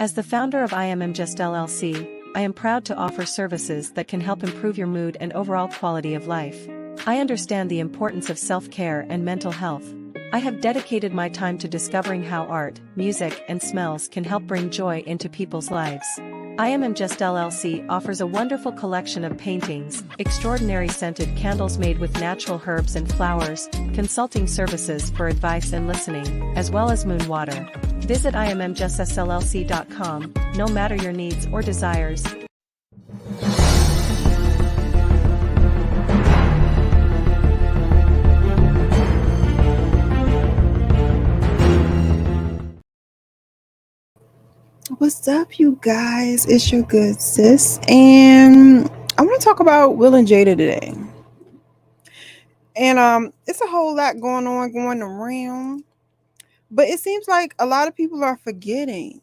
As the founder of Immjuss LLC, I am proud to offer services that can help improve your mood and overall quality of life. I understand the importance of self-care and mental health. I have dedicated my time to discovering how art, music, and smells can help bring joy into people's lives. Immjuss LLC offers a wonderful collection of paintings, extraordinary scented candles made with natural herbs and flowers, consulting services for advice and listening, as well as moon water. Visit immjussllc.com, no matter your needs or desires. What's up, you guys? It's your good sis, and I want to talk about Will and Jada today. And it's a whole lot going around, but it seems like a lot of people are forgetting,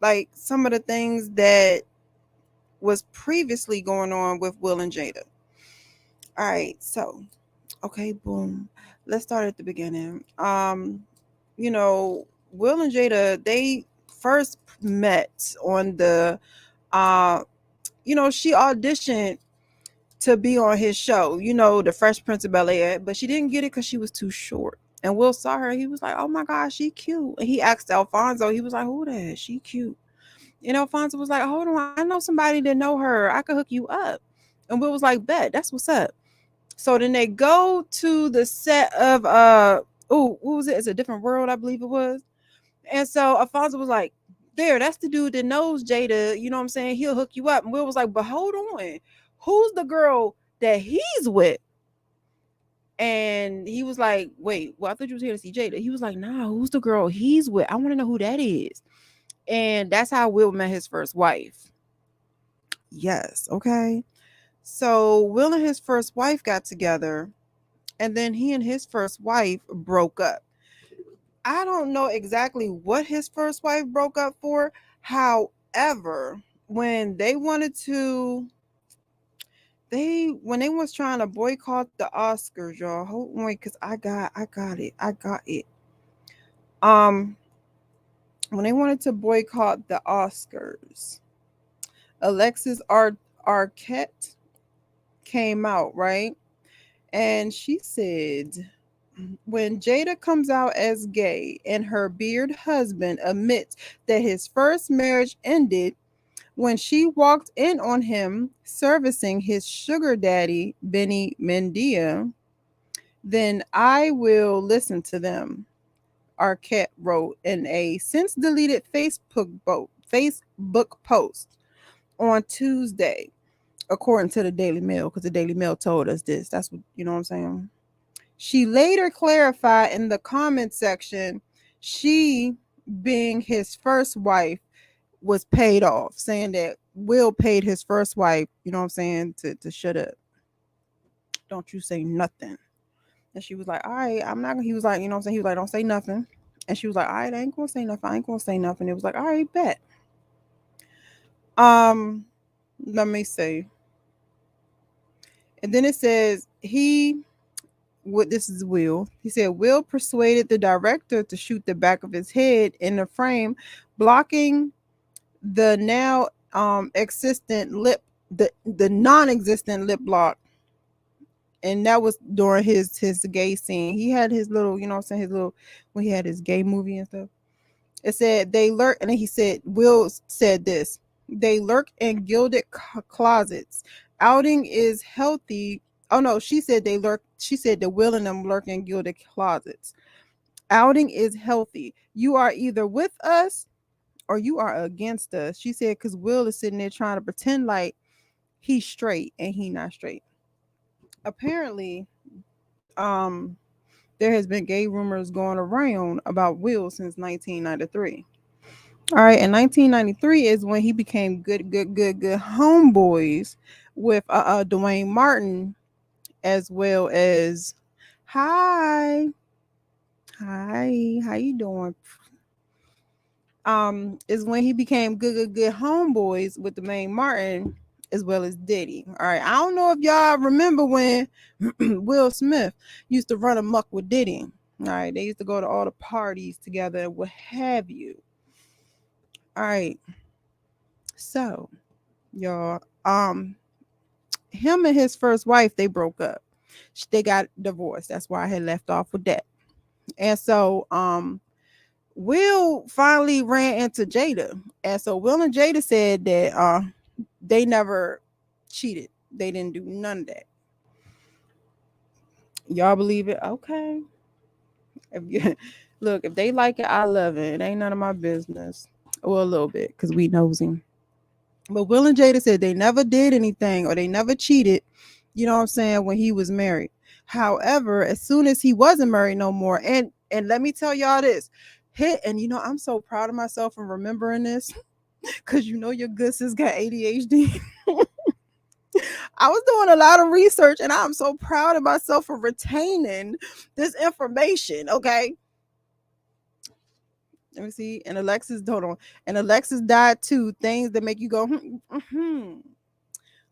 like, some of the things that was previously going on with Will and Jada. All right, so okay, boom. Let's start at the beginning. Will and Jada, they first met on the she auditioned to be on his show, the Fresh Prince of Bel-Air, but she didn't get it because she was too short. And Will saw her, he was like, oh my gosh, she cute. And he asked Alfonso, he was like, who that? She cute. And Alfonso was like, hold on, I know somebody that know her, I could hook you up. And Will was like, bet, that's what's up. So then they go to the set of what was it? It's a Different World, I believe it was. And so Alfonso was like, there, that's the dude that knows Jada, you know what I'm saying? He'll hook you up. And Will was like, but hold on, who's the girl that he's with? And he was like, wait, well, I thought you was here to see Jada. He was like, nah, who's the girl he's with? I want to know who that is. And that's how Will met his first wife. Yes, okay. So Will and his first wife got together, and then he and his first wife broke up. I don't know exactly what his first wife broke up for. However, when they was trying to boycott the Oscars, y'all. Hold on, because I got it. When they wanted to boycott the Oscars, Alexis Arquette came out, right? And she said, when Jada comes out as gay and her beard husband admits that his first marriage ended when she walked in on him servicing his sugar daddy, Benny Mendia, then I will listen to them, Arquette wrote in a since deleted Facebook post on Tuesday, according to the Daily Mail, because the Daily Mail told us this. That's what, you know what I'm saying? She later clarified in the comment section, she, being his first wife, was paid off, saying that Will paid his first wife, you know what I'm saying, to shut up. Don't you say nothing. And she was like, all right, I'm not gonna, he was like, you know what I'm saying? He was like, don't say nothing. And she was like, all right, I ain't gonna say nothing. I ain't gonna say nothing. It was like, all right, bet. Let me see. And then it says this is Will. He said Will persuaded the director to shoot the back of his head in the frame, blocking the now existent lip, the non-existent lip lock. And that was during his gay scene. He had his little, you know what I'm saying, his little, when he had his gay movie and stuff. It said they lurk, and then he said, Will said this, they lurk in gilded closets. Outing is healthy. Oh no, she said they lurk. She said the Will and them lurk in gilded closets. Outing is healthy. You are either with us or you are against us. She said because Will is sitting there trying to pretend like he's straight and he not straight. Apparently, there has been gay rumors going around about Will since 1993. All right, in 1993 is when he became good homeboys with Dwayne Martin, as well as hi, how you doing? Is when he became good homeboys with Dwayne Martin as well as Diddy. All right, I don't know if y'all remember when Will Smith used to run amok with Diddy. All right, they used to go to all the parties together and what have you. All right, so y'all, him and his first wife, they broke up. They got divorced. That's why I had left off with that. And so Will finally ran into Jada. And so Will and Jada said that they never cheated. They didn't do none of that. Y'all believe it? Okay. Look, if they like it, I love it. It ain't none of my business. Well, a little bit, because we knows him. But Will and Jada said they never did anything or they never cheated, you know what I'm saying, when he was married. However, as soon as he wasn't married no more, and let me tell y'all this, and you know, I'm so proud of myself for remembering this, because you know your good sis got ADHD. I was doing a lot of research and I'm so proud of myself for retaining this information, okay? Let me see. And Alexis, hold on. And Alexis died too. Things that make you go,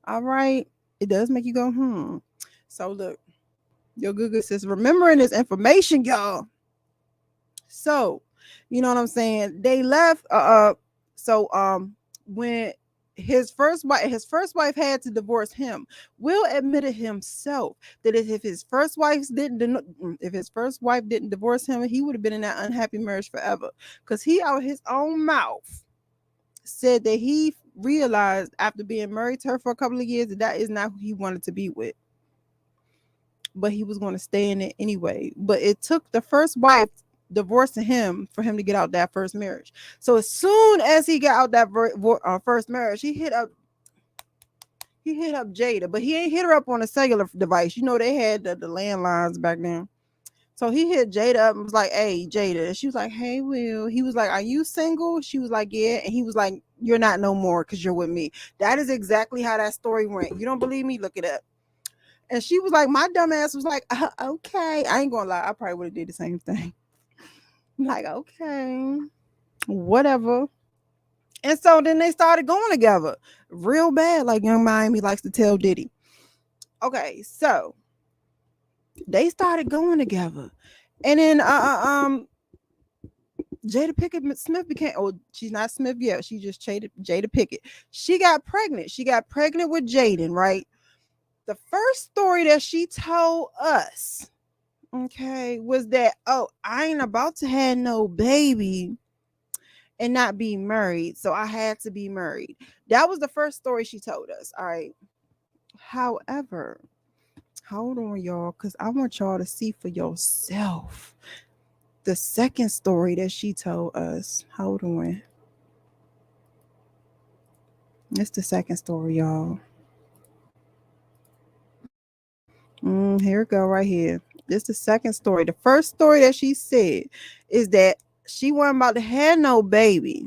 All right. It does make you go, So look, your good sis remembering this information, y'all. So, you know what I'm saying? They left. When his first wife had to divorce him, Will admitted himself that if his first wife didn't divorce him, he would have been in that unhappy marriage forever. Because he out his own mouth said that he realized after being married to her for a couple of years that is not who he wanted to be with. But he was going to stay in it anyway. But it took the first wife divorcing him for him to get out that first marriage. So as soon as he got out that first marriage, he hit up Jada, but he ain't hit her up on a cellular device. You know, they had the landlines back then. So he hit Jada up and was like, hey, Jada. She was like, hey, Will. He was like, are you single? She was like, yeah. And he was like, you're not no more because you're with me. That is exactly how that story went. You don't believe me? Look it up. And she was like, my dumb ass was like, okay. I ain't gonna lie. I probably would have did the same thing. Like, okay, whatever. And so then they started going together real bad, like Young Miami likes to tell Diddy. Okay, so they started going together. And then Jada Pinkett Smith became, oh, she's not Smith yet. She just Jada Pinkett. She got pregnant. She got pregnant with Jaden, right? The first story that she told us, okay, was that, oh, I ain't about to have no baby and not be married. So I had to be married. That was the first story she told us. All right. However, hold on, y'all, because I want y'all to see for yourself the second story that she told us. Hold on. It's the second story, y'all. Here we go, right here. This is the second story. The first story that she said is that she wasn't about to have no baby.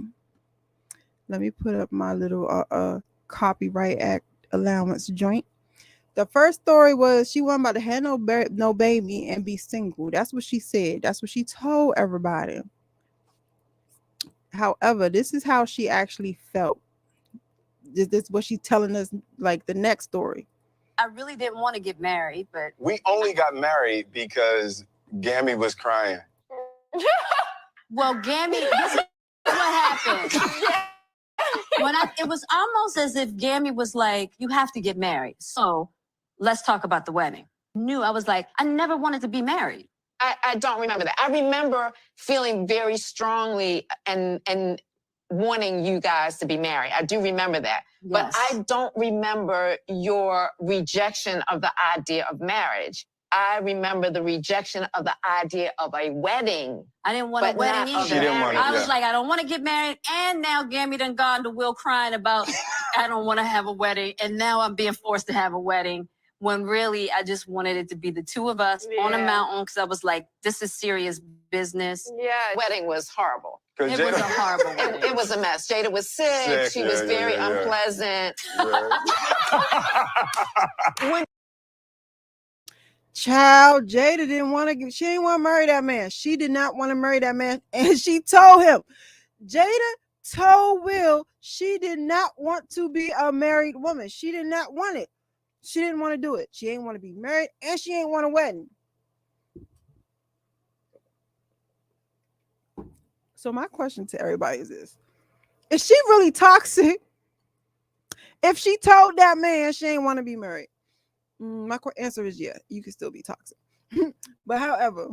Let me put up my little copyright act allowance joint. The first story was she wasn't about to have no baby and be single. That's what she said. That's what she told everybody. However, this is how she actually felt. This is what she's telling us, like the next story. I really didn't want to get married, but we only got married because Gammy was crying. Well, Gammy, this is what happened. It was almost as if Gammy was like, you have to get married. So let's talk about the wedding. I was like, I never wanted to be married. I don't remember that. I remember feeling very strongly and wanting you guys to be married. I do remember that. Yes. But I don't remember your rejection of the idea of marriage. I remember the rejection of the idea of a wedding. I didn't want a wedding either. She didn't want it, I was like, I don't want to get married. And now Gammy done gone to Will crying about, I don't want to have a wedding. And now I'm being forced to have a wedding. When really, I just wanted it to be the two of us on a mountain, because I was like, this is serious business. Yeah, wedding was horrible. It was a horrible wedding. It was a mess. Jada was sick. She was very unpleasant. Child, Jada didn't want to. She didn't want to marry that man. She did not want to marry that man, and she told him. Jada told Will she did not want to be a married woman. She did not want it. She didn't want to do it. She ain't want to be married, and she ain't want a wedding. So my question to everybody is this: is she really toxic? If she told that man she ain't want to be married, my answer is yeah. You can still be toxic. But however,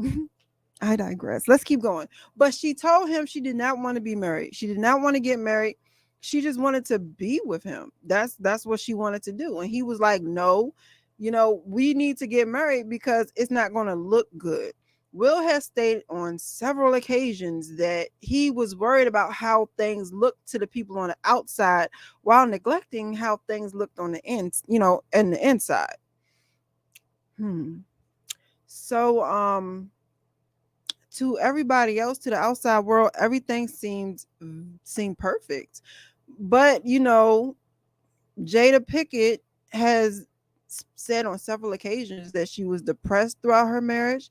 I digress. Let's keep going. But she told him she did not want to be married. She did not want to get married. She just wanted to be with him. That's what she wanted to do. And he was like, no, we need to get married because it's not going to look good. Will has stated on several occasions that he was worried about how things looked to the people on the outside while neglecting how things looked on the in the inside. So, to everybody else, to the outside world, everything seemed perfect. But, Jada Pinkett has said on several occasions that she was depressed throughout her marriage.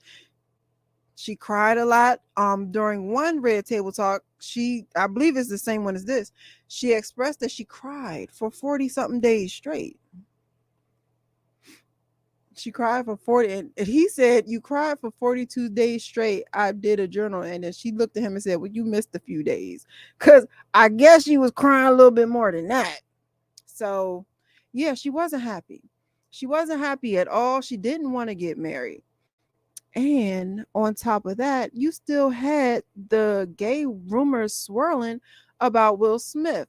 She cried a lot. During one Red Table Talk, I believe it's the same one as this, she expressed that she cried for 40-something days straight. She cried for 40, and he said, you cried for 42 days straight. I did a journal. And then she looked at him and said, well, you missed a few days. Because I guess she was crying a little bit more than that. So, yeah, she wasn't happy. She wasn't happy at all. She didn't want to get married. And on top of that, you still had the gay rumors swirling about Will Smith.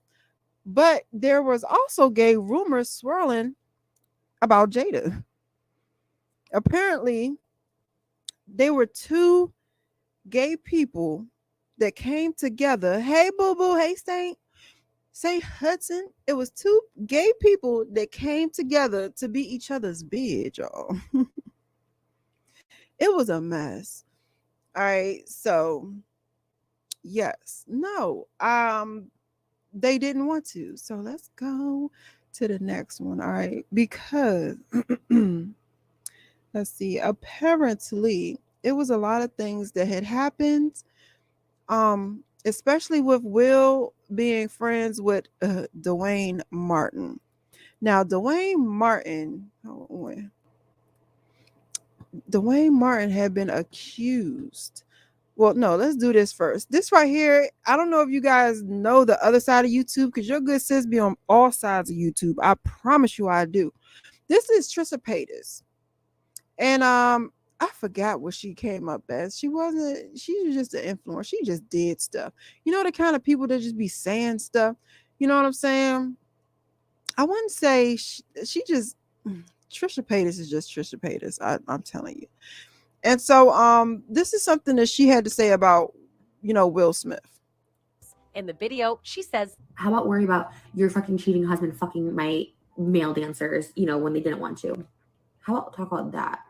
But there was also gay rumors swirling about Jada. Apparently, there were two gay people that came together. Hey, Boo Boo. Hey, Saint Hudson. It was two gay people that came together to be each other's bid, y'all. It was a mess. All right. So, yes. No. They didn't want to. So let's go to the next one. All right. Because let's see. Apparently, it was a lot of things that had happened, especially with Will being friends with Dwayne Martin. Now, Dwayne Martin had been accused Well, no, let's do this first. This right here, I don't know if you guys know the other side of YouTube, because your good sis be on all sides of YouTube. I promise you I do. This is Trisha Paytas. And I forgot what she came up as. She was just an influencer. She just did stuff. You know, the kind of people that just be saying stuff. You know what I'm saying? I wouldn't say she just Trisha Paytas is just Trisha Paytas. I'm telling you. And so this is something that she had to say about, Will Smith. In the video, she says, "How about worry about your fucking cheating husband fucking my male dancers, when they didn't want to? How about talk about that?"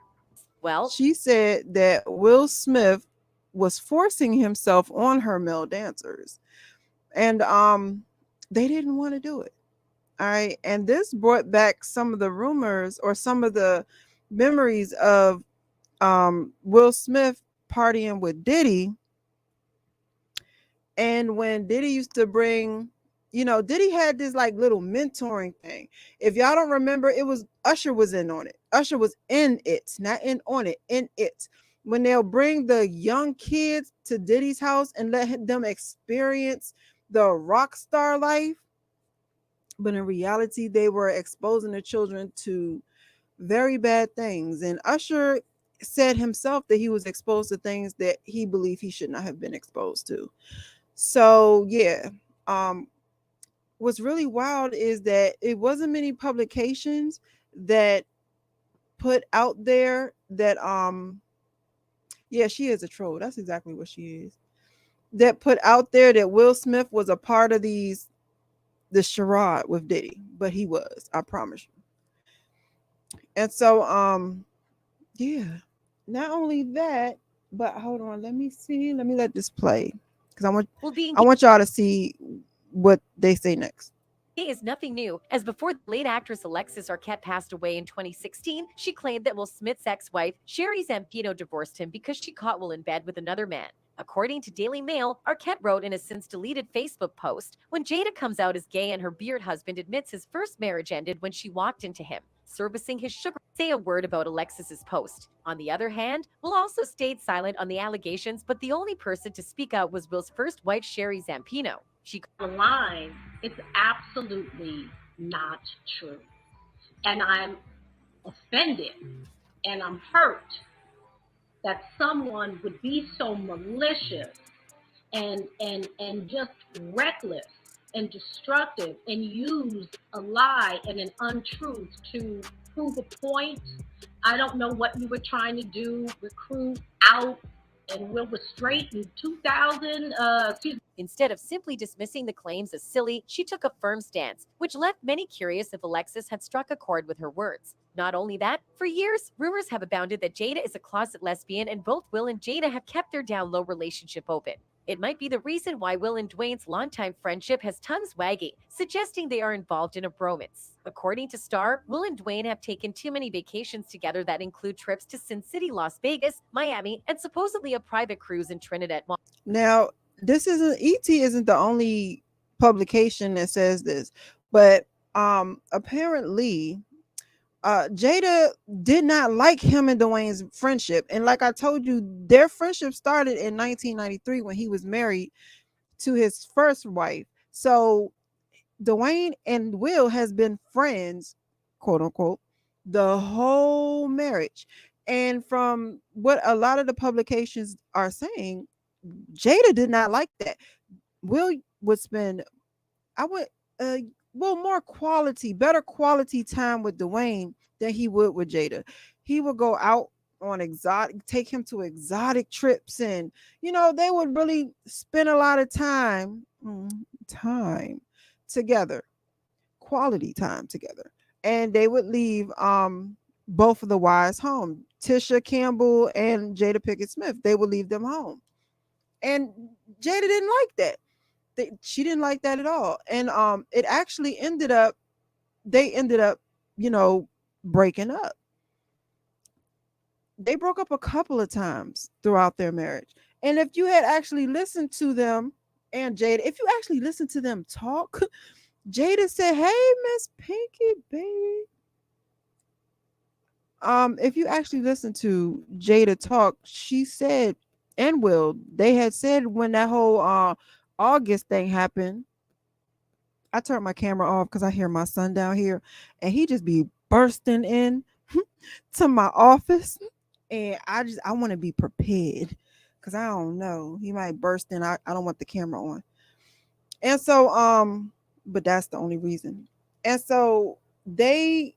Well, she said that Will Smith was forcing himself on her male dancers, and they didn't want to do it. All right. And this brought back some of the rumors or some of the memories of Will Smith partying with Diddy. And when Diddy used to bring, Diddy had this like little mentoring thing. If y'all don't remember, it was Usher was in on it. Usher was in it, not in on it, in it. When they'll bring the young kids to Diddy's house and let them experience the rock star life. But in reality, they were exposing the children to very bad things. And Usher said himself that he was exposed to things that he believed he should not have been exposed to. So yeah, what's really wild is that it wasn't many publications that put out there that yeah, she is a troll. That's exactly what she is. That put out there that Will Smith was a part of the charade with Diddy, but he was, I promise you. And so yeah, not only that, but hold on, let me let this play, because I want y'all to see what they say next. Is nothing new, as before the late actress Alexis Arquette passed away in 2016, she claimed that Will Smith's ex-wife, Sherry Zampino, divorced him because she caught Will in bed with another man. According to Daily Mail, Arquette wrote in a since-deleted Facebook post, "When Jada comes out as gay and her beard husband admits his first marriage ended when she walked into him, servicing his sugar." Say a word about Alexis's post. On the other hand, Will also stayed silent on the allegations, but the only person to speak out was Will's first wife, Sherry Zampino. She the line, it's absolutely not true. And I'm offended and I'm hurt that someone would be so malicious and just reckless and destructive and use a lie and an untruth to prove a point. I don't know what you were trying to do, recruit out, and Will was straight in 2000. Instead of simply dismissing the claims as silly, she took a firm stance, which left many curious if Alexis had struck a chord with her words. Not only that, for years, rumors have abounded that Jada is a closet lesbian, and both Will and Jada have kept their down-low relationship open. It might be the reason why Will and Dwayne's longtime friendship has tongues wagging, suggesting they are involved in a bromance. According to Star, Will and Dwayne have taken too many vacations together that include trips to Sin City, Las Vegas, Miami, and supposedly a private cruise in Trinidad. Now, this isn't ET isn't the only publication that says this, but apparently Jada did not like him and Dwayne's friendship. And like I told you, their friendship started in 1993 when he was married to his first wife. So Dwayne and Will has been friends, quote unquote, the whole marriage. And from what a lot of the publications are saying, Jada did not like that. Will would spend, I would, more better quality time with Dwayne than he would with Jada. He would go out on take him to exotic trips, and they would really spend a lot of time together, quality time together, and they would leave both of the wives home. Tisha Campbell and Jada Pinkett Smith, they would leave them home, and Jada didn't like that. She didn't like that at all. And it actually ended up breaking up. They broke up a couple of times throughout their marriage. And if you had actually listened to them and Jada, if you actually listened to them talk, Jada said, "Hey, Miss Pinky, baby." If you actually listen to Jada talk, she said and Will, they had said when that whole August thing happened. I turned my camera off because I hear my son down here, and he just be bursting in to my office, and I want to be prepared because I don't know, he might burst in. I don't want the camera on, and so but that's the only reason. And so they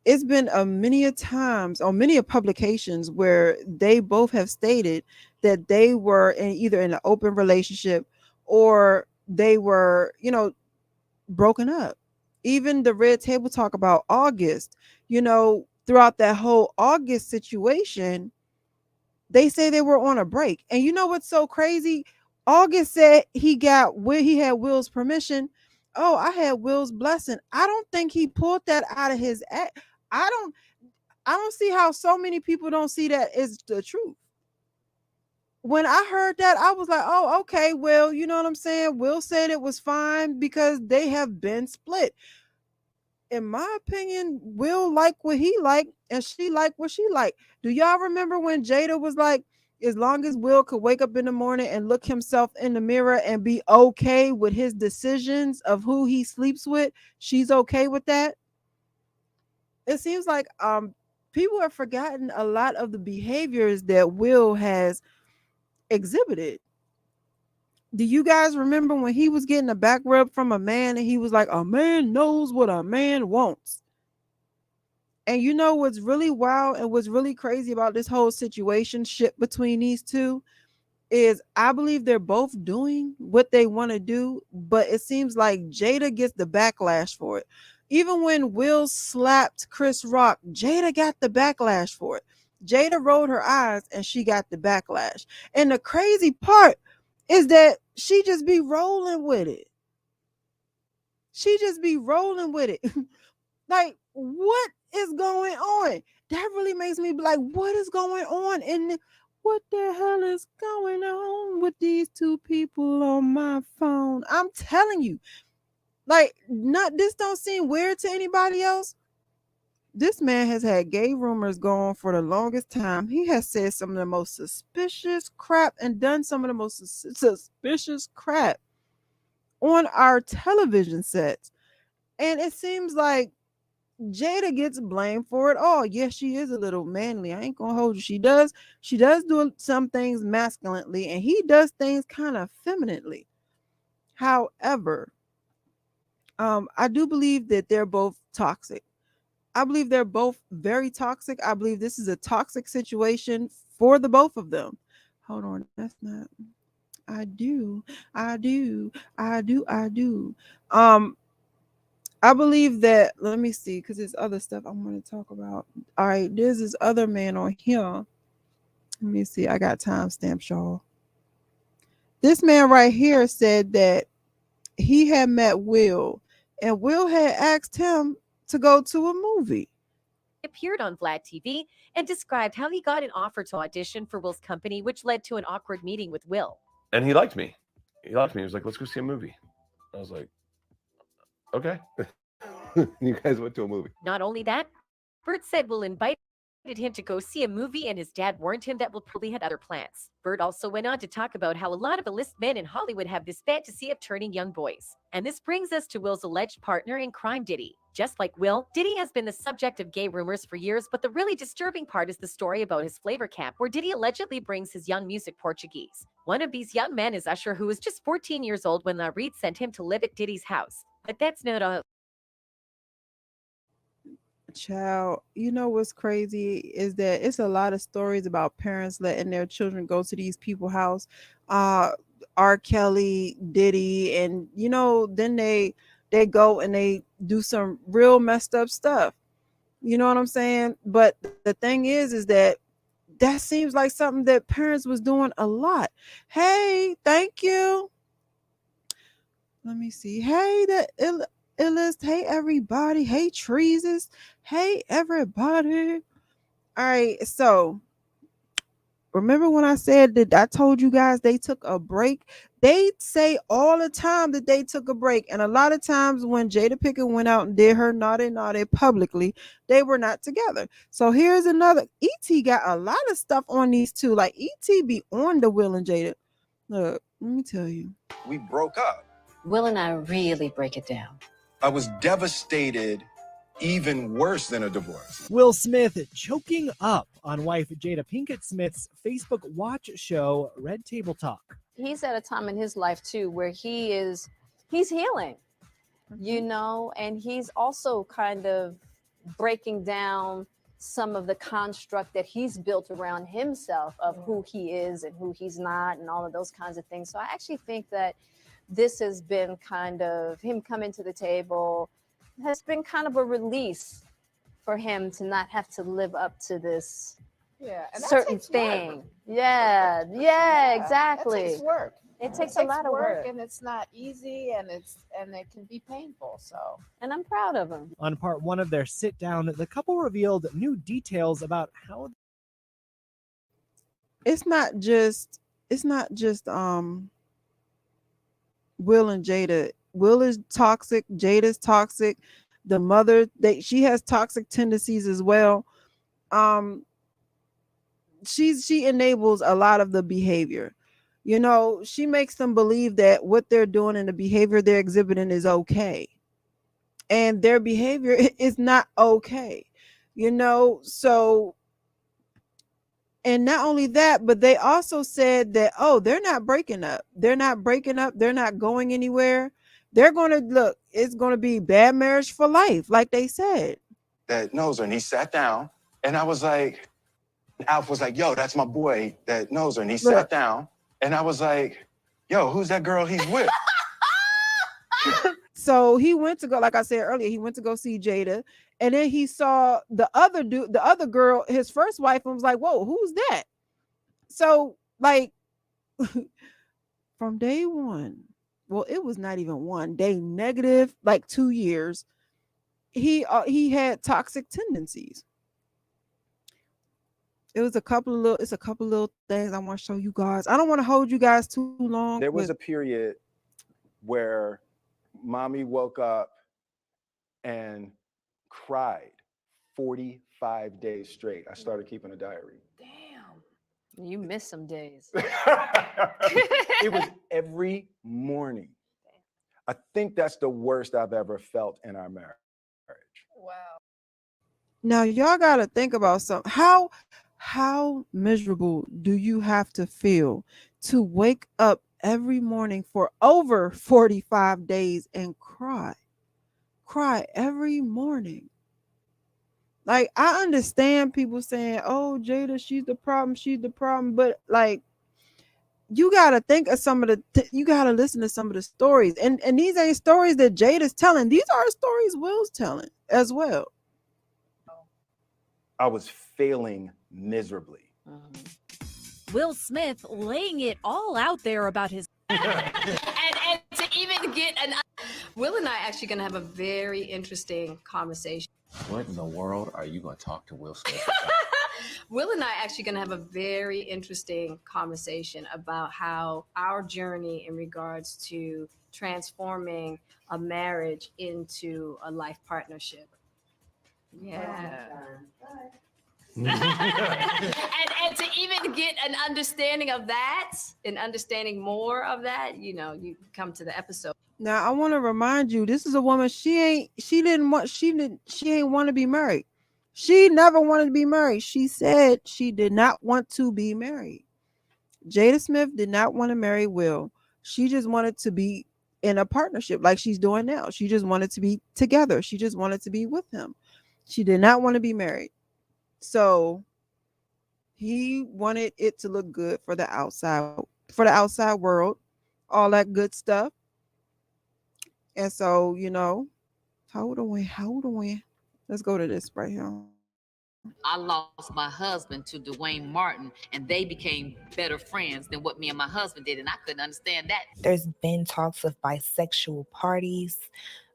it's been a many a times on many of publications where they both have stated that they were either in an open relationship or they were, broken up. Even the Red Table talk about August, throughout that whole August situation, they say they were on a break. And you know what's so crazy? August said he had Will's permission. Oh, I had Will's blessing. I don't think he pulled that out of his act. I don't I don't see how so many people don't see that as the truth. When I heard that, I was like, oh, okay, well, you know what I'm saying? Will said it was fine because they have been split. In my opinion, Will like what he liked and she liked what she liked. Do y'all remember when Jada was like, as long as Will could wake up in the morning and look himself in the mirror and be okay with his decisions of who he sleeps with, she's okay with that? It seems like people have forgotten a lot of the behaviors that Will has exhibited. Do you guys remember when he was getting a back rub from a man and he was like, a man knows what a man wants? And you know what's really wild and what's really crazy about this whole situation ship between these two is I believe they're both doing what they want to do, but it seems like Jada gets the backlash for it. Even when Will slapped Chris Rock, Jada got the backlash for it. Jada rolled her eyes and she got the backlash. And the crazy part is that she just be rolling with it. She just be rolling with it. Like, what is going on? That really makes me be like, what is going on? And what the hell is going on with these two people on my phone? I'm telling you, like, this don't seem weird to anybody else. This man has had gay rumors going for the longest time. He has said some of the most suspicious crap and done some of the most suspicious crap on our television sets. And it seems like Jada gets blamed for it all. Yes, she is a little manly. I ain't gonna hold you. She does do some things masculinely, and he does things kind of femininely. However, I do believe that they're both toxic. I believe they're both very toxic. I believe this is a toxic situation for the both of them. Hold on, that's not. I do. I believe that, let me see, because there's other stuff I'm going to talk about. All right, there's this other man on here. Let me see. I got timestamps, y'all. This man right here said that he had met Will, and Will had asked him to go to a movie. Appeared on Vlad TV and described how he got an offer to audition for Will's company, which led to an awkward meeting with Will. And he liked me. He was like, let's go see a movie. I was like, okay. You guys went to a movie. Not only that, Bert said Will invited him to go see a movie, and his dad warned him that Will probably had other plans. Bert also went on to talk about how a lot of A-list men in Hollywood have this fantasy of turning young boys. And this brings us to Will's alleged partner in crime, Diddy. Just like Will, Diddy has been the subject of gay rumors for years, but the really disturbing part is the story about his flavor camp, where Diddy allegedly brings his young music Portuguese. One of these young men is Usher, who was just 14 years old when La Reed sent him to live at Diddy's house. But that's not all. Child, you know what's crazy is that it's a lot of stories about parents letting their children go to these people's house. R. Kelly, Diddy, and then they go and they do some real messed up stuff. You know what I'm saying? But the thing is that seems like something that parents was doing a lot. Hey, thank you. Let me see. Hey, that Illest. Hey, everybody. Hey, Treeses. Hey, everybody. All right. So remember when I said that I told you guys they took a break? They say all the time that they took a break. And a lot of times when Jada Pinkett went out and did her naughty publicly, they were not together. So here's another. E.T. got a lot of stuff on these two. Like E.T. be on the Will and Jada. Look, let me tell you. We broke up. Will and I really break it down. I was devastated, even worse than a divorce. Will Smith choking up on wife Jada Pinkett Smith's Facebook watch show, Red Table Talk. He's at a time in his life too where he's healing, you know, and he's also kind of breaking down some of the construct that he's built around himself of who he is and who he's not and all of those kinds of things. So I actually think that this has been kind of him coming to the table has been kind of a release for him to not have to live up to this certain thing. Yeah, exactly. That takes work. It takes a lot of work, and it's not easy, and it can be painful. So, and I'm proud of him. On part 1 of their sit down, the couple revealed new details about how it's not just Will and Jada. Will is toxic, Jada's toxic. The mother, she has toxic tendencies as well. She enables a lot of the behavior. You know, she makes them believe that what they're doing and the behavior they're exhibiting is okay. And their behavior is not okay. You know, so, and not only that, but they also said that, oh, they're not breaking up. They're not breaking up. They're not going anywhere. They're going to look, it's going to be bad marriage for life, like they said. That knows her, and he sat down, and I was like, Alf was like, yo, that's my boy that knows her, and he sat down, and I was like, yo, who's that girl he's with? So he went to go, like I said earlier, he went to go see Jada, and then he saw the other dude, the other girl, his first wife, and was like, whoa, who's that? So, like, from day one, well, it was not even one day, negative, like 2 years, he had toxic tendencies. It's a couple of little things I want to show you guys. I don't want to hold you guys too long. There was a period where mommy woke up and cried 45 days straight. I started keeping a diary. Damn. You missed some days. It was every morning. I think that's the worst I've ever felt in our marriage. wow. Now y'all got to think about something. How miserable do you have to feel to wake up every morning for over 45 days and cry every morning? Like, I understand people saying, oh, Jada, she's the problem, but like, you got to think of some of you got to listen to some of the stories, and these ain't stories that Jada's telling. These are stories Will's telling as well. I was failing miserably. Will Smith laying it all out there about his and to even get an Will and I actually going to have a very interesting conversation. What in the world are you going to talk to Will Smith about? Will and I actually going to have a very interesting conversation about how our journey in regards to transforming a marriage into a life partnership. Yeah. and to even get an understanding of that and understanding more of that, you know, you come to the episode. Now I want to remind you, this is a woman. She ain't want to be married. She never wanted to be married. She said she did not want to be married. Jada Smith did not want to marry Will. She just wanted to be in a partnership like she's doing now. She just wanted to be together. She just wanted to be with him. She did not want to be married. So he wanted it to look good for the outside world, all that good stuff. And so, you know, hold on. Let's go to this right here. I lost my husband to Dwayne Martin, and they became better friends than what me and my husband did, and I couldn't understand that. There's been talks of bisexual parties,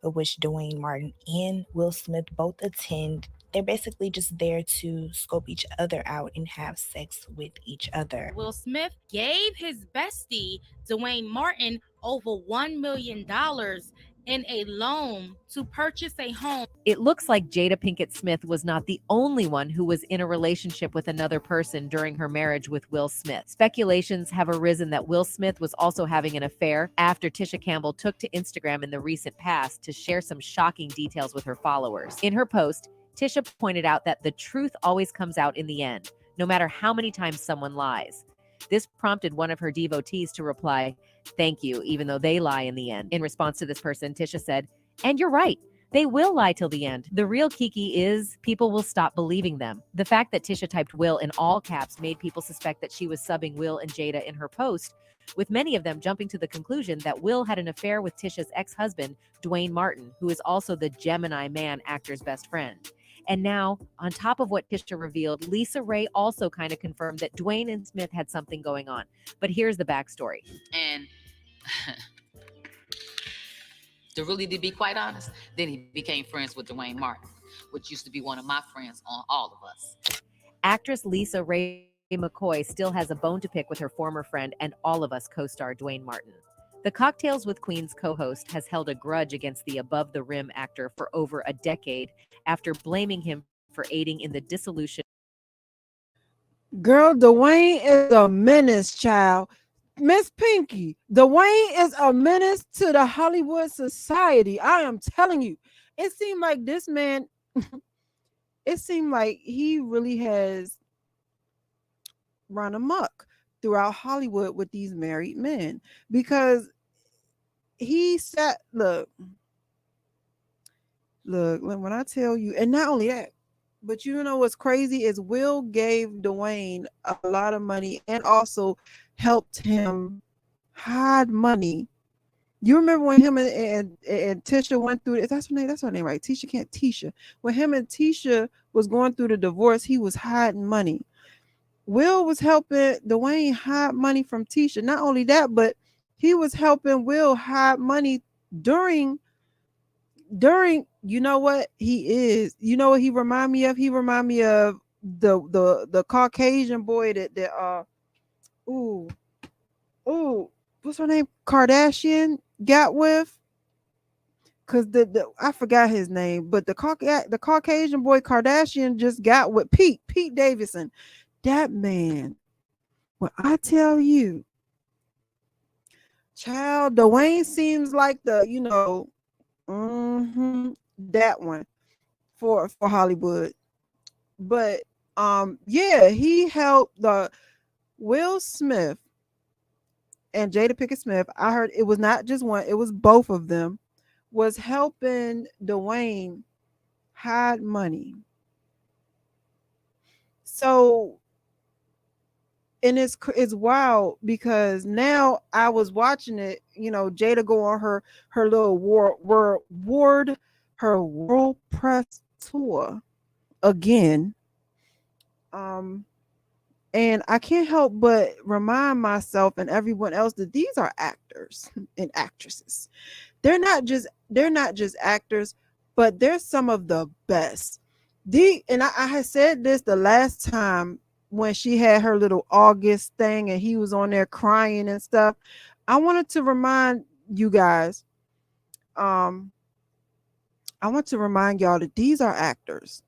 of which Dwayne Martin and Will Smith both attend. they're basically just there to scope each other out and have sex with each other. Will Smith gave his bestie, Dwayne Martin, over $1 million in a loan to purchase a home. It looks like Jada Pinkett Smith was not the only one who was in a relationship with another person during her marriage with Will Smith. Speculations have arisen that Will Smith was also having an affair after Tisha Campbell took to Instagram in the recent past to share some shocking details with her followers. In her post, Tisha pointed out that the truth always comes out in the end, no matter how many times someone lies. This prompted one of her devotees to reply, "Thank you, even though they lie in the end." In response to this person, Tisha said, "And you're right. They will lie till the end. The real kiki is people will stop believing them." The fact that Tisha typed Will in all caps made people suspect that she was subbing Will and Jada in her post, with many of them jumping to the conclusion that Will had an affair with Tisha's ex-husband, Dwayne Martin, who is also the Gemini Man actor's best friend. And now, on top of what Tisha revealed, Lisa Ray also kind of confirmed that Dwayne and Smith had something going on. But here's the backstory. And to be quite honest, then he became friends with Dwayne Martin, which used to be one of my friends on All of Us. Actress Lisa Ray McCoy still has a bone to pick with her former friend and All of Us co-star Dwayne Martin. The Cocktails with Queens co-host has held a grudge against the above-the-rim actor for over a decade after blaming him for aiding in the dissolution. Girl, Dwayne is a menace, child. Miss Pinky, Dwayne is a menace to the Hollywood society. I am telling you. It seemed like this man, it seemed like he really has run amok throughout Hollywood with these married men, because he said, look, when I tell you, and not only that, but you know what's crazy is Will gave Dwayne a lot of money and also helped him hide money. You remember when him and Tisha went through, that's her name, right? Tisha. When him and Tisha was going through the divorce, he was hiding money. Will was helping Dwayne hide money from Tisha. Not only that, but he was helping Will hide money during, you know what he is, you know what he remind me of? He remind me of the Caucasian boy that what's her name? Kardashian got with, because the I forgot his name, but the Caucasian boy Kardashian just got with Pete Davidson. That man, when I tell you, child, Dwayne seems like the, that one for Hollywood. But yeah, he helped the Will Smith and Jada Pinkett Smith. I heard it was not just one, it was both of them was helping Dwayne hide money. So, and it's wild, because now I was watching it, Jada go on her little her world press tour again. And I can't help but remind myself and everyone else that these are actors and actresses. They're not just actors, but they're some of the best. And I had said this the last time when she had her little August thing and he was on there crying and stuff. I wanted to remind you guys, I want to remind y'all that these are actors.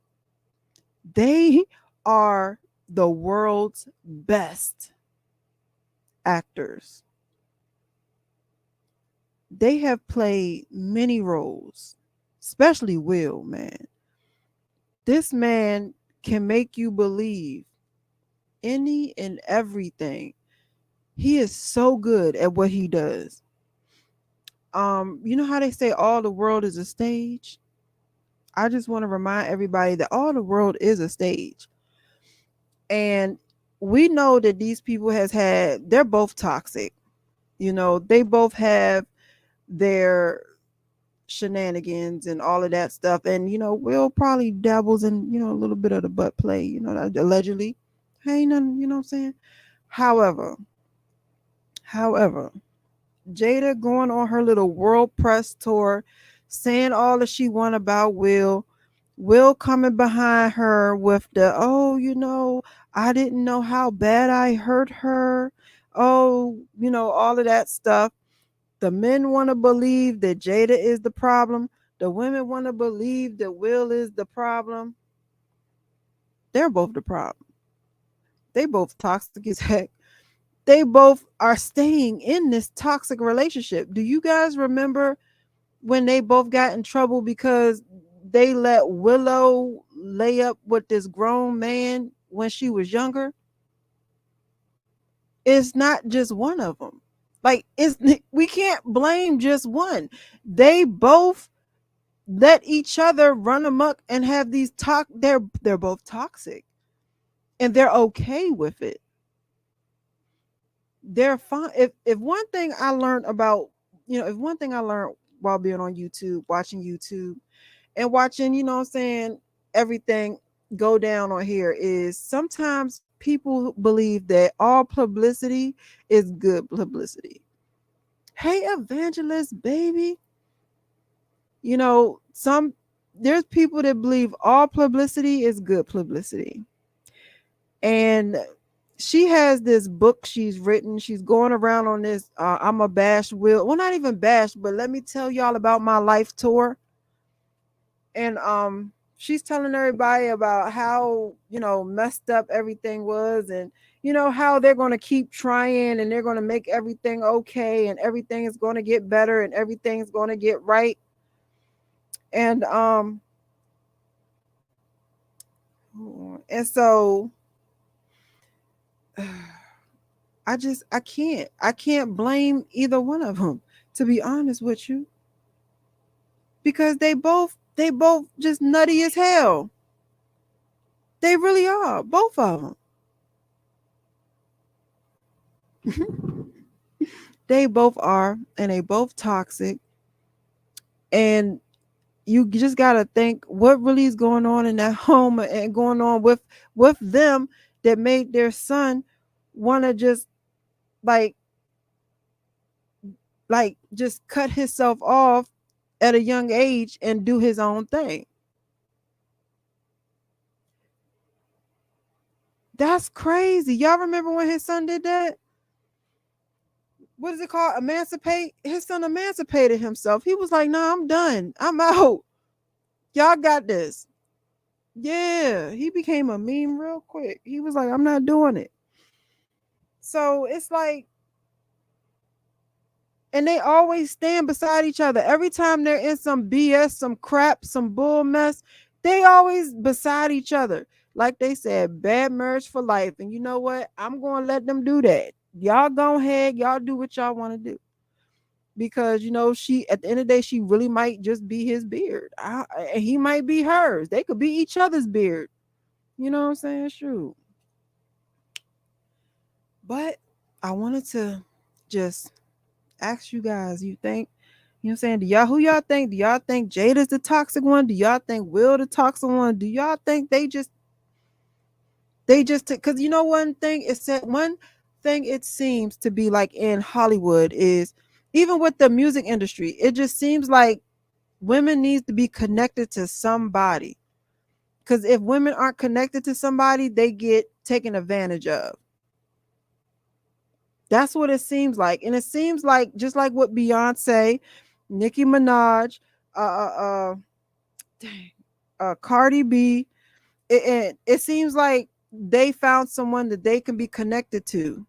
They are the world's best actors. They have played many roles, especially Will, man. This man can make you believe any and everything. He is so good at what he does. You know how they say all the world is a stage? I just want to remind everybody that all the world is a stage. And we know that these people they're both toxic. They both have their shenanigans and all of that stuff. And, Will probably dabbles in, a little bit of the butt play, allegedly. Hey, nothing, you know what I'm saying? However, Jada going on her little world press tour, saying all that she want about Will, Will coming behind her with the, oh, I didn't know how bad I hurt her. Oh, all of that stuff. The men want to believe that Jada is the problem. The women want to believe that Will is the problem. They're both the problem. They both toxic as heck. They both are staying in this toxic relationship. Do you guys remember when they both got in trouble because they let Willow lay up with this grown man when she was younger? It's not just one of them. Like, we can't blame just one. They both let each other run amok and have these they're both toxic, and they're okay with it. They're fine. If one thing I learned about, if one thing I learned while being on YouTube, watching YouTube and watching, what I'm saying, everything go down on here, is sometimes people believe that all publicity is good publicity. Hey, Evangelist, baby. There's people that believe all publicity is good publicity. And she has this book she's written. She's going around on this I'm a bash Will. Well, not even bash, but let me tell y'all about my life tour. And she's telling everybody about how, messed up everything was, and how they're going to keep trying, and they're going to make everything okay, and everything is going to get better, and everything's going to get right. And so I can't blame either one of them, to be honest with you, because they both just nutty as hell. They really are, both of them. They both are, and they both toxic. And you just got to think what really is going on in that home and going on with them that made their son want to just like just cut himself off at a young age and do his own thing. That's crazy. Y'all remember when his son did that? What is it called? Emancipate? His son emancipated himself. He was like, "Nah, I'm done. I'm out. Y'all got this." Yeah, he became a meme real quick. He was like, "I'm not doing it." So it's like, and they always stand beside each other. Every time they're in some BS, some crap, some bull mess, they always beside each other. Like they said, bad marriage for life. And you know what? I'm going to let them do that. Y'all go ahead. Y'all do what y'all want to do. Because, she, at the end of the day, she really might just be his beard. And he might be hers. They could be each other's beard. You know what I'm saying? Shoot. But I wanted to just ask you guys, you think, what I'm saying? Who y'all think? Do y'all think Jada's the toxic one? Do y'all think Will the toxic one? Do y'all think they just because one thing it seems to be like in Hollywood is, even with the music industry, it just seems like women needs to be connected to somebody. Because if women aren't connected to somebody, they get taken advantage of. That's what it seems like. And it seems like, just like with Beyonce, Nicki Minaj, Cardi B, it seems like they found someone that they can be connected to,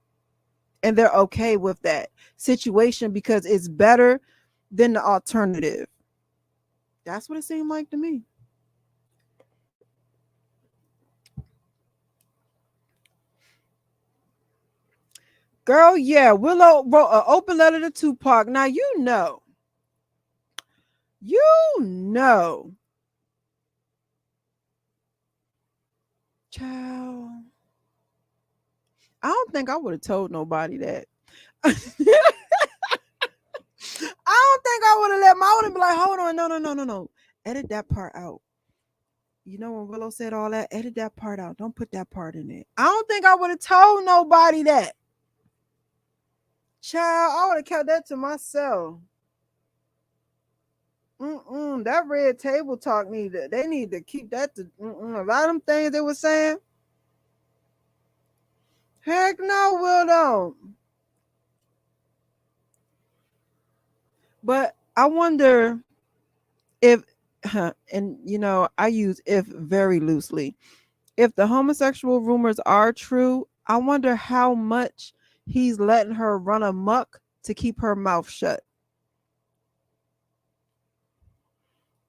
and they're okay with that situation because it's better than the alternative. That's what it seemed like to me. Girl, yeah, Willow wrote an open letter to Tupac. Now child, I don't think I would have told nobody that. I don't think I would have I would have been like, hold on, no. Edit that part out. When Willow said all that, edit that part out. Don't put that part in it. I don't think I would have told nobody that. Child, I would have kept that to myself. That red table talk they need to keep that to a lot of them things they were saying. Heck no, Will don't. But I wonder if and I use if very loosely. If the homosexual rumors are true, I wonder how much he's letting her run amok to keep her mouth shut.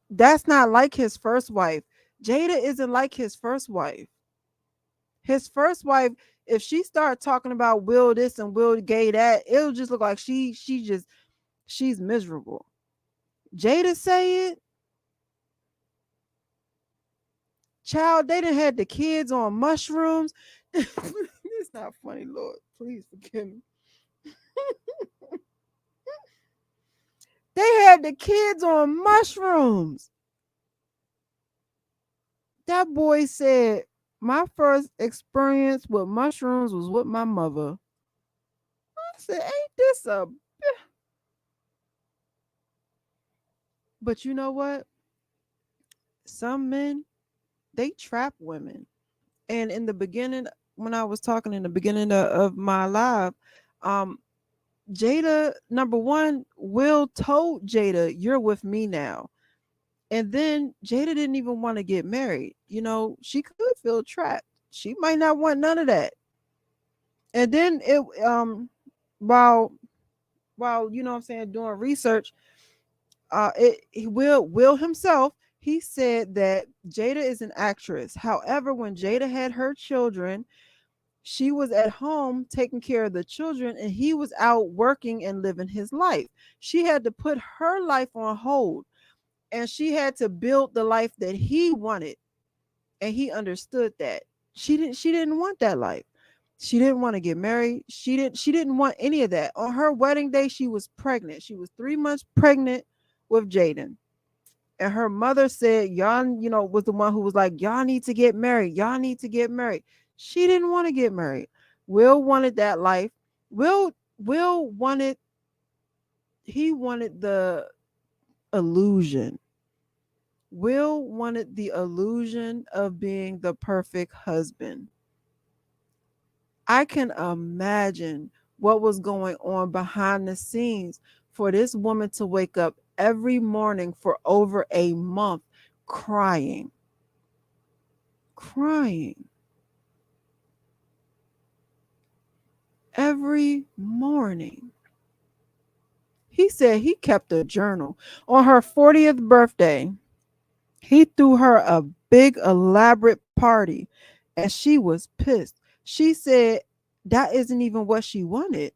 That's not like his first wife. Jada isn't like his first wife. His first wife, if she started talking about Will this and Will gay that, it'll just look like she's miserable. Jada say it. Child, they done had the kids on mushrooms. It's not funny, Lord. Please forgive me. They had the kids on mushrooms. That boy said, my first experience with mushrooms was with my mother. I said, ain't this a... But you know what? Some men, they trap women. And in the beginning, when I was talking in the beginning of my live, Jada, number one, Will told Jada, you're with me now. And then Jada didn't even want to get married. She could feel trapped. She might not want none of that. And then while what I'm saying, doing research, Will himself, he said that Jada is an actress. However, when Jada had her children, she was at home taking care of the children and he was out working and living his life. She had to put her life on hold and she had to build the life that he wanted. And he understood that. She didn't want that life. She didn't want to get married. She didn't want any of that. On her wedding day, she was pregnant. She was 3 months pregnant with Jaden. And her mother said, y'all, was the one who was like, y'all need to get married. Y'all need to get married. She didn't want to get married. Will wanted that life. Will wanted the illusion. Will wanted the illusion of being the perfect husband. I can imagine what was going on behind the scenes for this woman to wake up every morning for over a month crying. Every morning. He said he kept a journal. On her 40th birthday, he threw her a big elaborate party and she was pissed. She said that isn't even what she wanted.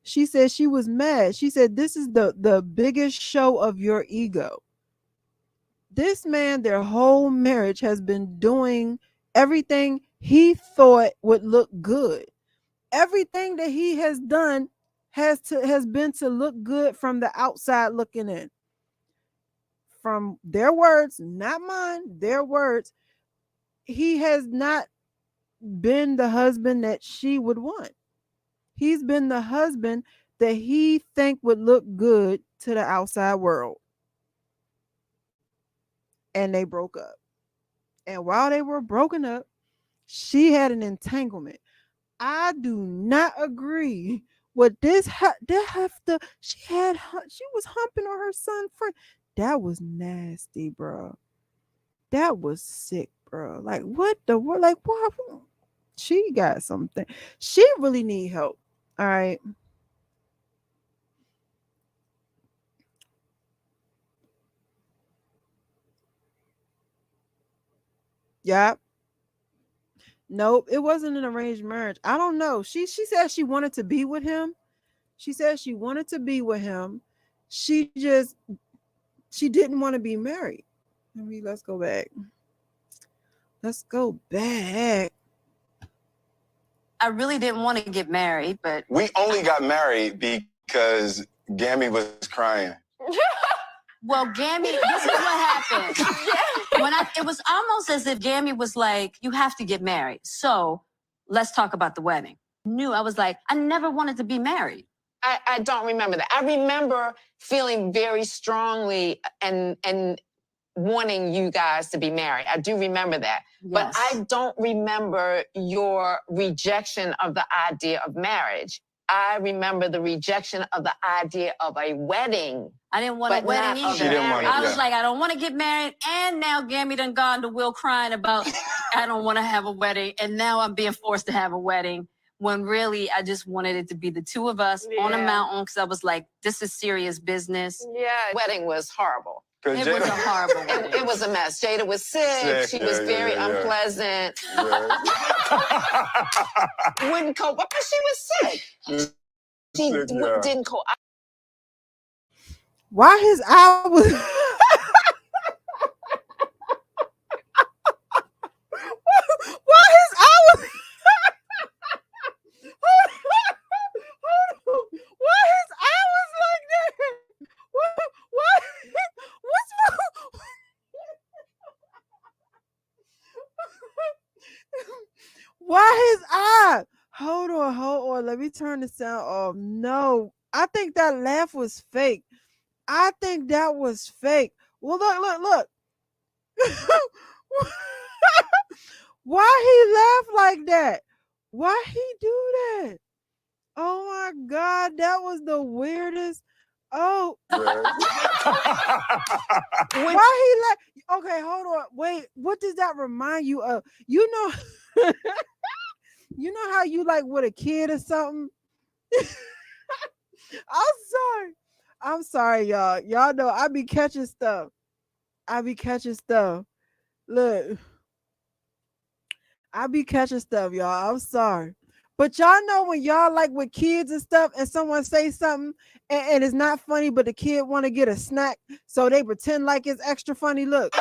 She said she was mad. She said this is the biggest show of your ego. This man, their whole marriage has been doing everything he thought would look good. Everything that he has done has been to look good from the outside looking in. From their words, not mine, their words, he has not been the husband that she would want. He's been the husband that he think would look good to the outside world. And they broke up. And while they were broken up, she had an entanglement. I do not agree with this. She was humping on her son's friend. That was nasty, bro. That was sick, bro. Like what the world? Like what? She got something. She really need help. All right. Yep. Nope, it wasn't an arranged marriage. I don't know. She said she wanted to be with him. She said she wanted to be with him. She didn't want to be married. Let's go back. I really didn't want to get married, but We only got married because Gammy was crying. well, Gammy, this is what happened. It was almost as if Gammy was like, you have to get married. So let's talk about the wedding. I was like, I never wanted to be married. I don't remember that. I remember feeling very strongly and wanting you guys to be married. I do remember that. Yes. But I don't remember your rejection of the idea of marriage. I remember the rejection of the idea of a wedding. I didn't want a wedding either. She didn't want it, I was like, I don't want to get married. And now Gammy done gone to Will crying about, I don't want to have a wedding. And now I'm being forced to have a wedding. When really, I just wanted it to be the two of us on a mountain. Because I was like, this is serious business. Yeah, wedding was horrible. It was a horrible wedding. It was a mess. Jada was sick. She was very unpleasant. Wouldn't cope. But she was sick. She didn't cope. Why his eye was... Why his eye was... Why his eye was like that? Why? What's wrong? Why his eye? Hold on. Let me turn the sound off. No, I think that laugh was fake. I think that was fake. Well, look. Why he laugh like that? Why he do that? Oh my God, that was the weirdest. Oh. Why he like? Okay, hold on. Wait, what does that remind you of? You know, you know how you like with a kid or something? I'm sorry, y'all. Y'all know I be catching stuff. Look, I be catching stuff, y'all. I'm sorry. But y'all know when y'all like with kids and stuff and someone say something and it's not funny, but the kid want to get a snack, so they pretend like it's extra funny. Look.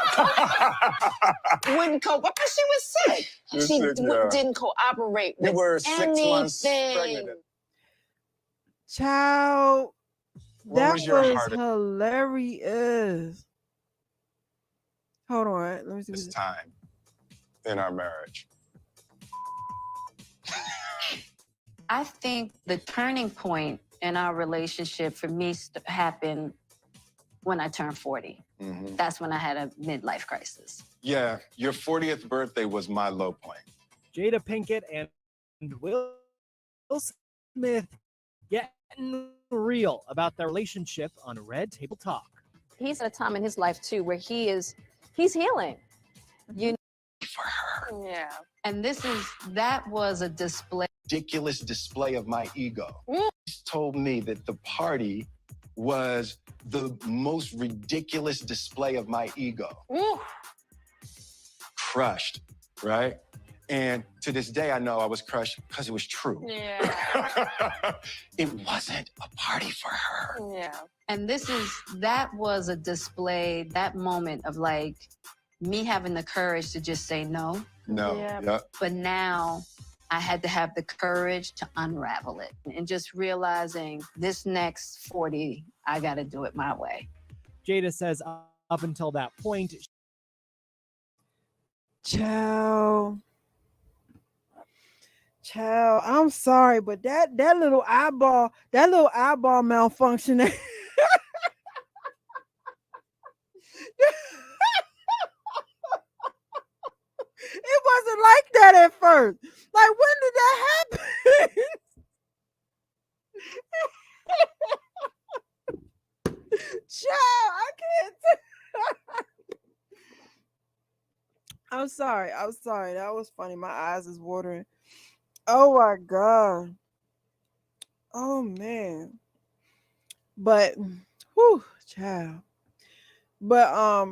Wouldn't cope. But she was sick. She didn't cooperate with You were 6 months anything. pregnant. Child, that was your was heart? hilarious. Hold on. Let me see. This time in our marriage. I think the turning point in our relationship for me happened when I turned 40. Mm-hmm. That's when I had a midlife crisis. Yeah, your 40th birthday was my low point. Jada Pinkett and Will Smith getting real about their relationship on Red Table Talk. He's at a time in his life too where he's healing. You know? For her. Yeah. And that was a display. Ridiculous display of my ego. He told me that the party was the most ridiculous display of my ego. Crushed, right? And to this day, I know I was crushed because it was true. Yeah. It wasn't a party for her. Yeah. And that was a display, that moment of like me having the courage to just say no. No. Yeah. But now I had to have the courage to unravel it and just realizing this next 40, I got to do it my way. Jada says up until that point, Child, I'm sorry, but that little eyeball malfunction. It wasn't like that at first. Like, when did that happen? Child, I can't. I'm sorry. That was funny. My eyes is watering. Oh my God. Oh man. But whew, child. But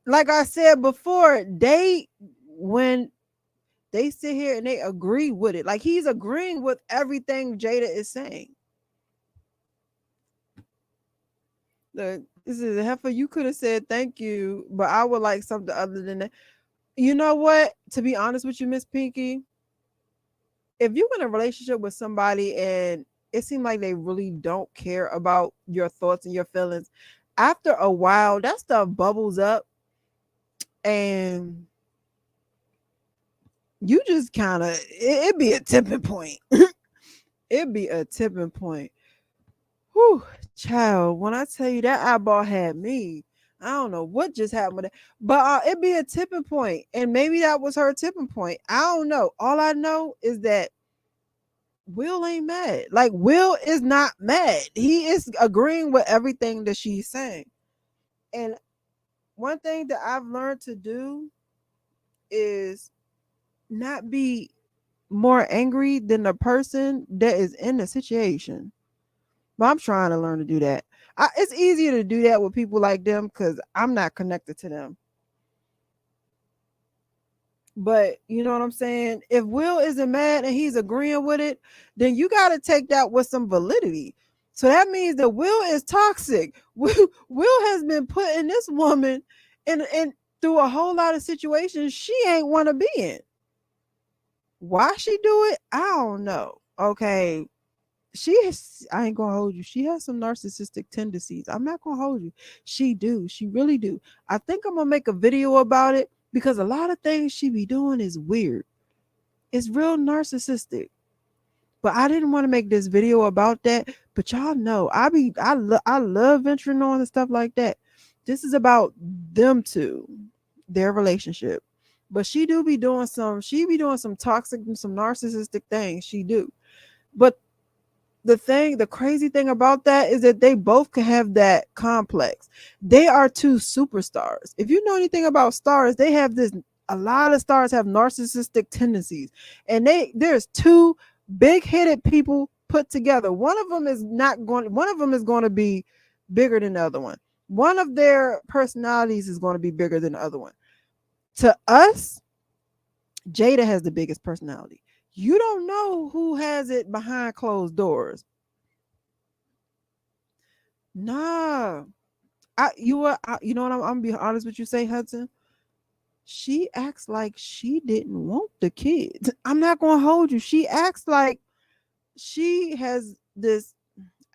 like I said before, when they sit here and they agree with it, like he's agreeing with everything Jada is saying. Look, this is a heifer. You could have said thank you, but I would like something other than that. You know what? To be honest with you, Miss Pinky, if you're in a relationship with somebody and it seems like they really don't care about your thoughts and your feelings, after a while, that stuff bubbles up and you just kind of, it be a tipping point. It'd be a tipping point. Whew, child, when I tell you that eyeball had me, I don't know what just happened with it, but it'd be a tipping point, and maybe that was her tipping point. I don't know. All I know is that Will ain't mad. Like, Will is not mad. He is agreeing with everything that she's saying. And one thing that I've learned to do is not be more angry than the person that is in the situation. But I'm trying to learn to do that. It's easier to do that with people like them because I'm not connected to them. But you know what I'm saying? If Will isn't mad and he's agreeing with it, then you got to take that with some validity. So that means that Will is toxic. Will has been putting this woman in through a whole lot of situations she ain't want to be in. Why she do it? I don't know. Okay. I ain't gonna hold you. She has some narcissistic tendencies. I'm not gonna hold you. She do. She really do. I think I'm gonna make a video about it because a lot of things she be doing is weird. It's real narcissistic. But I didn't want to make this video about that. But y'all know I love venturing on and stuff like that. This is about them two, their relationship. But she be doing some toxic and some narcissistic things. She do. But the crazy thing about that is that they both can have that complex. They are two superstars. If you know anything about stars, they have this. A lot of stars have narcissistic tendencies, and there's two big-headed people put together. One of them is going to be bigger than the other one. One of their personalities is going to be bigger than the other one. To us, Jada has the biggest personality. You don't know who has it behind closed doors. Nah. You know what, I'm gonna be honest with you, say Hudson. She acts like she didn't want the kids. I'm not gonna hold you. She acts like she has this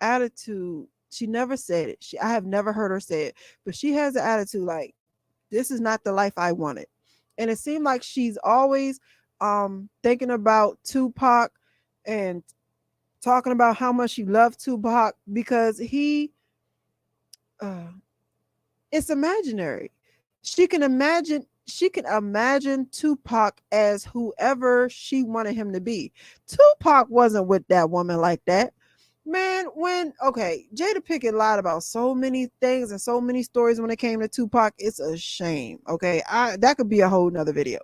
attitude. She never said it. I have never heard her say it, but she has an attitude like, this is not the life I wanted. And it seemed like she's always thinking about Tupac and talking about how much she loved Tupac because it's imaginary. She can imagine Tupac as whoever she wanted him to be. Tupac wasn't with that woman like that. Man, Jada Pinkett lied about so many things and so many stories when it came to Tupac. It's a shame. Okay. That could be a whole nother video.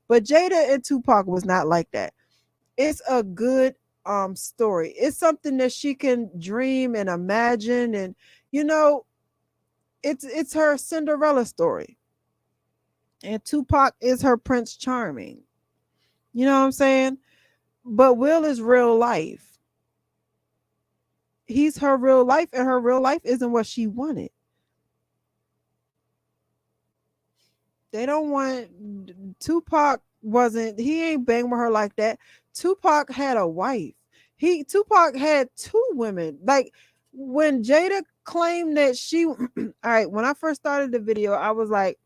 But Jada and Tupac was not like that. It's a good story. It's something that she can dream and imagine, and it's her Cinderella story. And Tupac is her Prince Charming. You know what I'm saying? But Will is real life. He's her real life, and her real life isn't what she wanted. They don't want Tupac he ain't banged with her like that. Tupac had a wife. Tupac had two women. Like when Jada claimed that all right, when I first started the video, I was like,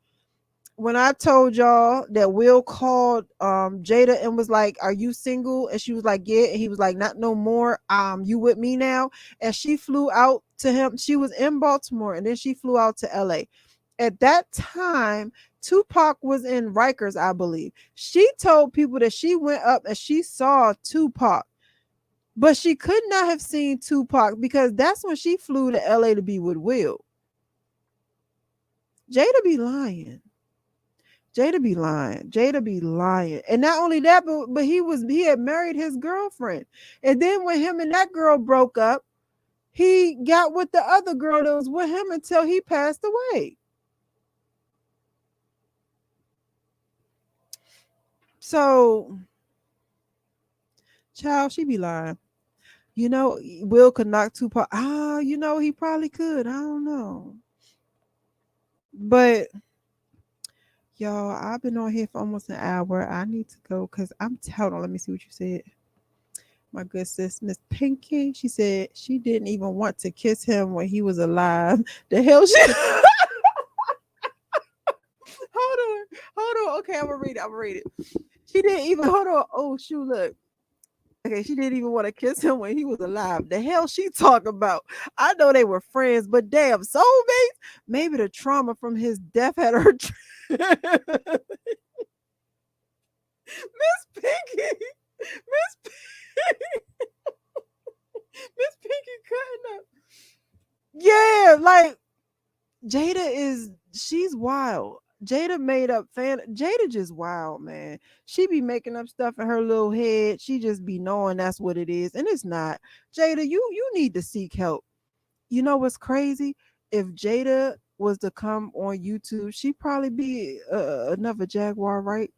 when I told y'all that Will called Jada and was like, "Are you single?" and she was like, "Yeah," and he was like, "Not no more. You with me now?" And she flew out to him. She was in Baltimore, and then she flew out to LA. At that time, Tupac was in Rikers, I believe. She told people that she went up and she saw Tupac, but she could not have seen Tupac because that's when she flew to LA to be with Will. Jada be lying. Jada be lying. And not only that, but he had married his girlfriend. And then when him and that girl broke up, he got with the other girl that was with him until he passed away. So, child, she be lying. Will could knock Tupac. He probably could. I don't know. But y'all, I've been on here for almost an hour. I need to go because hold on, let me see what you said. My good sis, Miss Pinky, she said she didn't even want to kiss him when he was alive. The hell she Hold on. Okay, I'm gonna read it. She didn't even hold on. Oh shoot, look. Okay, she didn't even want to kiss him when he was alive. The hell she talk about? I know they were friends, but damn, soulmates? Maybe the trauma from his death had her. Miss Pinky. Miss Miss Pinky cutting up. Yeah, like she's wild. Jada made up Jada just wild, man. She be making up stuff in her little head. She just be knowing that's what it is, and it's not. Jada, you need to seek help. You know what's crazy? If Jada was to come on YouTube, she'd probably be another Jaguar, right?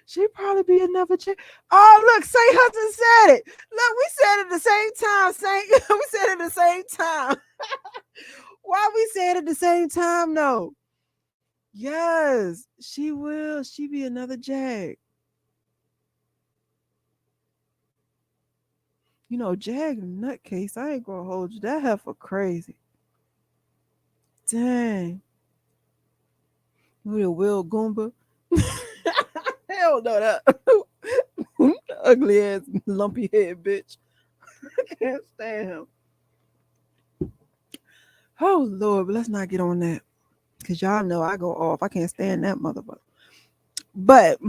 She'd probably be another Oh, look, Saint Hudson said it. Look, we said it at the same time, Saint. We said it at the same time. Why we said it at the same time, though? Yes, she will. She be another Jag. You know, Jag nutcase. I ain't gonna hold you. That heifer crazy. Dang. With a Will Goomba. Hell no, that ugly ass lumpy head bitch. I can't stand him. Oh Lord, but let's not get on that. Cause y'all know I go off. I can't stand that motherfucker. But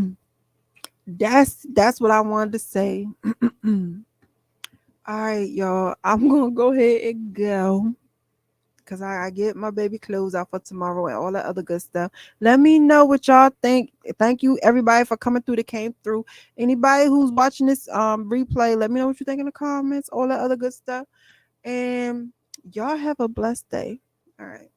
that's what I wanted to say. All right, y'all. I'm gonna go ahead and go. Cause I get my baby clothes out for tomorrow and all that other good stuff. Let me know what y'all think. Thank you everybody for coming through that came through. Anybody who's watching this replay, let me know what you think in the comments, all that other good stuff. And y'all have a blessed day. All right.